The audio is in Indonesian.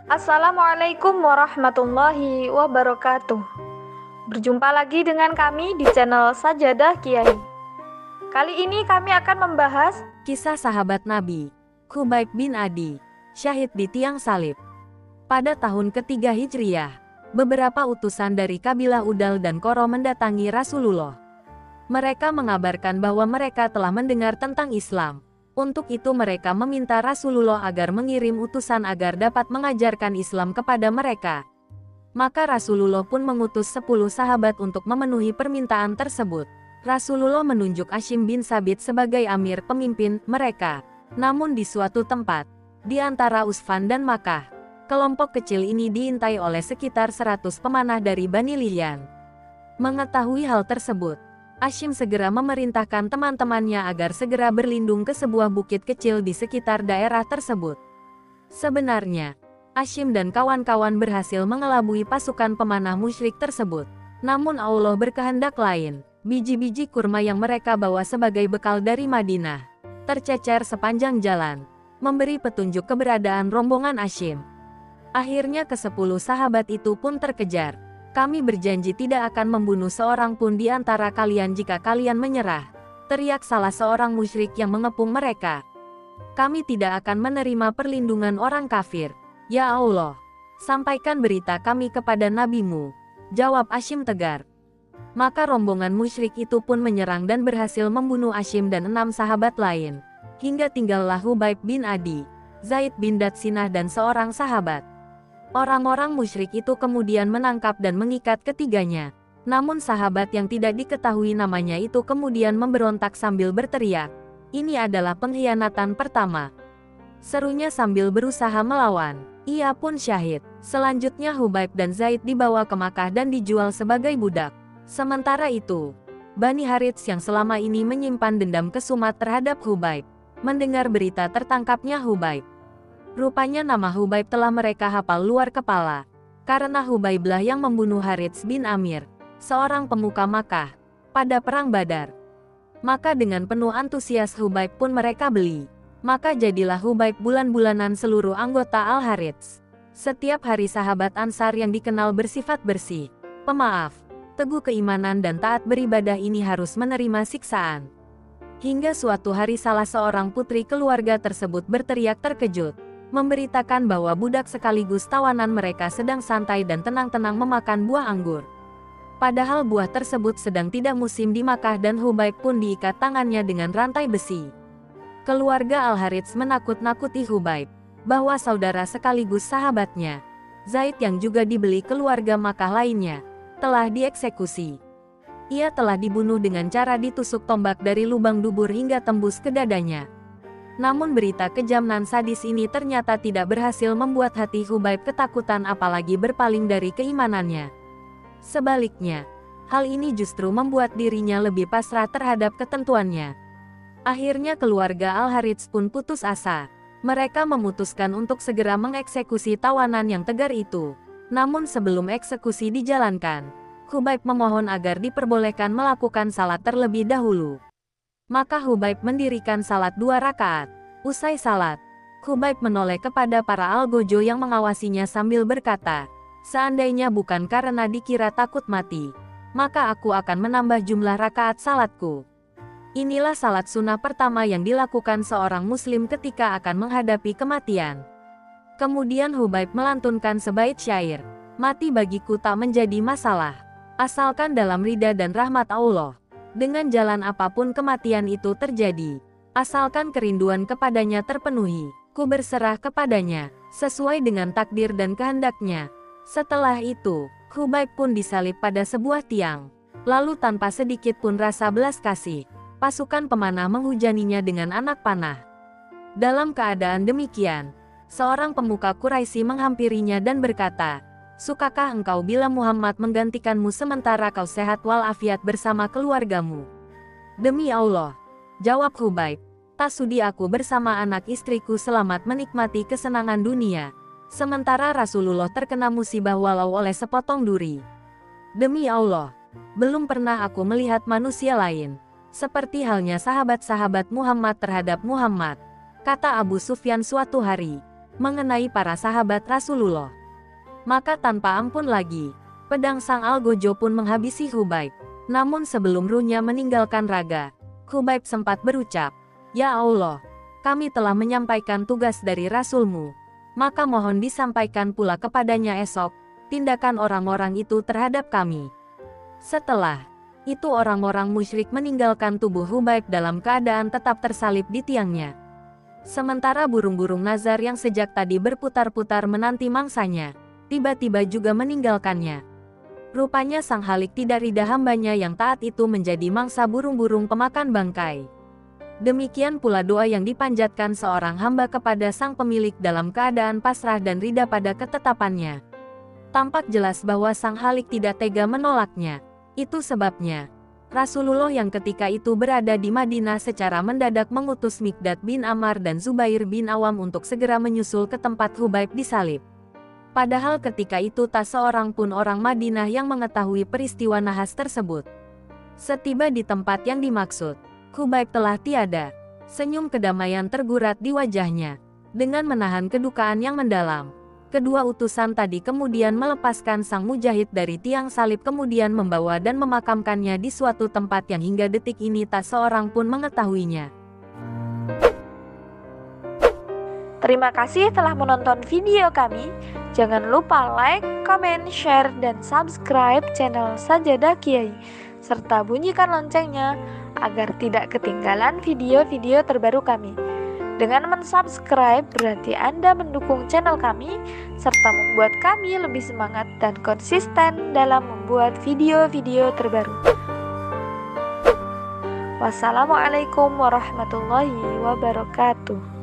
Assalamualaikum warahmatullahi wabarakatuh. Berjumpa lagi dengan kami di channel Sajadah Kiai. Kali ini kami akan membahas Kisah sahabat Nabi, Khubayb bin Adi, syahid di tiang salib. Pada tahun ketiga Hijriyah, beberapa utusan dari kabilah Udal dan Qoro mendatangi Rasulullah. Mereka mengabarkan bahwa mereka telah mendengar tentang Islam. Untuk itu mereka meminta Rasulullah agar mengirim utusan agar dapat mengajarkan Islam kepada mereka. Maka Rasulullah pun mengutus 10 sahabat untuk memenuhi permintaan tersebut. Rasulullah menunjuk Hashim bin Sabit sebagai amir pemimpin mereka. Namun di suatu tempat, di antara Usfan dan Makkah, kelompok kecil ini diintai oleh sekitar 100 pemanah dari Bani Lihyan. Mengetahui hal tersebut, Hashim segera memerintahkan teman-temannya agar segera berlindung ke sebuah bukit kecil di sekitar daerah tersebut. Sebenarnya, Hashim dan kawan-kawan berhasil mengelabui pasukan pemanah musyrik tersebut. Namun Allah berkehendak lain. Biji-biji kurma yang mereka bawa sebagai bekal dari Madinah tercecer sepanjang jalan, memberi petunjuk keberadaan rombongan Hashim. Akhirnya ke-10 sahabat itu pun terkejar. Kami berjanji tidak akan membunuh seorang pun di antara kalian jika kalian menyerah, teriak salah seorang musyrik yang mengepung mereka. Kami tidak akan menerima perlindungan orang kafir. Ya Allah, sampaikan berita kami kepada nabimu, jawab Hashim tegar. Maka rombongan musyrik itu pun menyerang dan berhasil membunuh Hashim dan 6 sahabat lain. Hingga tinggallah Khubayb bin Adi, Zaid bin Datsinah dan seorang sahabat. Orang-orang musyrik itu kemudian menangkap dan mengikat ketiganya. Namun sahabat yang tidak diketahui namanya itu kemudian memberontak sambil berteriak, "Ini adalah pengkhianatan pertama," serunya sambil berusaha melawan. Ia pun syahid. Selanjutnya Khubayb dan Zaid dibawa ke Makkah dan dijual sebagai budak. Sementara itu, Bani Harits yang selama ini menyimpan dendam kesumat terhadap Khubayb, mendengar berita tertangkapnya Khubayb. Rupanya nama Khubayb telah mereka hafal luar kepala, karena Khubaiblah yang membunuh Harits bin Amir, seorang pemuka Makkah, pada perang Badar. Maka dengan penuh antusias Khubayb pun mereka beli. Maka jadilah Khubayb bulan-bulanan seluruh anggota Al-Harits. Setiap hari sahabat Ansar yang dikenal bersifat bersih, pemaaf, teguh keimanan dan taat beribadah ini harus menerima siksaan. Hingga suatu hari salah seorang putri keluarga tersebut berteriak terkejut, memberitakan bahwa budak sekaligus tawanan mereka sedang santai dan tenang-tenang memakan buah anggur. Padahal buah tersebut sedang tidak musim di Makkah dan Khubayb pun diikat tangannya dengan rantai besi. Keluarga Al-Harits menakut-nakuti Khubayb, bahwa saudara sekaligus sahabatnya, Zaid yang juga dibeli keluarga Makkah lainnya, telah dieksekusi. Ia telah dibunuh dengan cara ditusuk tombak dari lubang dubur hingga tembus ke dadanya. Namun berita kejam nan sadis ini ternyata tidak berhasil membuat hati Khubayb ketakutan apalagi berpaling dari keimanannya. Sebaliknya, hal ini justru membuat dirinya lebih pasrah terhadap ketentuannya. Akhirnya keluarga Al-Harits pun putus asa. Mereka memutuskan untuk segera mengeksekusi tawanan yang tegar itu. Namun sebelum eksekusi dijalankan, Khubayb memohon agar diperbolehkan melakukan salat terlebih dahulu. Maka Khubayb mendirikan salat 2 rakaat. Usai salat, Khubayb menoleh kepada para algojo yang mengawasinya sambil berkata, "Seandainya bukan karena dikira takut mati, maka aku akan menambah jumlah rakaat salatku." Inilah salat sunnah pertama yang dilakukan seorang muslim ketika akan menghadapi kematian. Kemudian Khubayb melantunkan sebait syair, "Mati bagiku tak menjadi masalah, asalkan dalam ridha dan rahmat Allah. Dengan jalan apapun kematian itu terjadi, asalkan kerinduan kepadanya terpenuhi, ku berserah kepadanya, sesuai dengan takdir dan kehendaknya." Setelah itu, Khubayb pun disalib pada sebuah tiang. Lalu tanpa sedikit pun rasa belas kasih, pasukan pemanah menghujaninya dengan anak panah. Dalam keadaan demikian, seorang pemuka Quraisy menghampirinya dan berkata, "Sukakah engkau bila Muhammad menggantikanmu sementara kau sehat walafiat bersama keluargamu?" "Demi Allah," jawab Khubayb, "tak sudi aku bersama anak istriku selamat menikmati kesenangan dunia, sementara Rasulullah terkena musibah walau oleh sepotong duri. Demi Allah, belum pernah aku melihat manusia lain seperti halnya sahabat-sahabat Muhammad terhadap Muhammad," kata Abu Sufyan suatu hari. mengenai para sahabat Rasulullah. Maka tanpa ampun lagi, pedang sang algojo pun menghabisi Khubayb. Namun sebelum ruhnya meninggalkan raga, Khubayb sempat berucap, "Ya Allah, kami telah menyampaikan tugas dari Rasulmu, maka mohon disampaikan pula kepadanya esok, tindakan orang-orang itu terhadap kami." Setelah itu orang-orang musyrik meninggalkan tubuh Khubayb dalam keadaan tetap tersalib di tiangnya. Sementara burung-burung nazar yang sejak tadi berputar-putar menanti mangsanya, tiba-tiba juga meninggalkannya. Rupanya sang Halik tidak ridha hambanya yang taat itu menjadi mangsa burung-burung pemakan bangkai. Demikian pula doa yang dipanjatkan seorang hamba kepada sang pemilik dalam keadaan pasrah dan ridha pada ketetapannya. Tampak jelas bahwa sang Halik tidak tega menolaknya. Itu sebabnya Rasulullah yang ketika itu berada di Madinah secara mendadak mengutus Mikdad bin Ammar dan Zubair bin Awam untuk segera menyusul ke tempat Khubayb disalib. Padahal ketika itu tak seorang pun orang Madinah yang mengetahui peristiwa nahas tersebut. Setiba di tempat yang dimaksud, Khubayb telah tiada. Senyum kedamaian tergurat di wajahnya. Dengan menahan kedukaan yang mendalam, kedua utusan tadi kemudian melepaskan sang mujahid dari tiang salib kemudian membawa dan memakamkannya di suatu tempat yang hingga detik ini tak seorang pun mengetahuinya. Terima kasih telah menonton video kami. Jangan lupa like, comment, share, dan subscribe channel Sajadah Kiai, serta bunyikan loncengnya agar tidak ketinggalan video-video terbaru kami. Dengan mensubscribe berarti Anda mendukung channel kami, serta membuat kami lebih semangat dan konsisten dalam membuat video-video terbaru. Wassalamualaikum warahmatullahi wabarakatuh.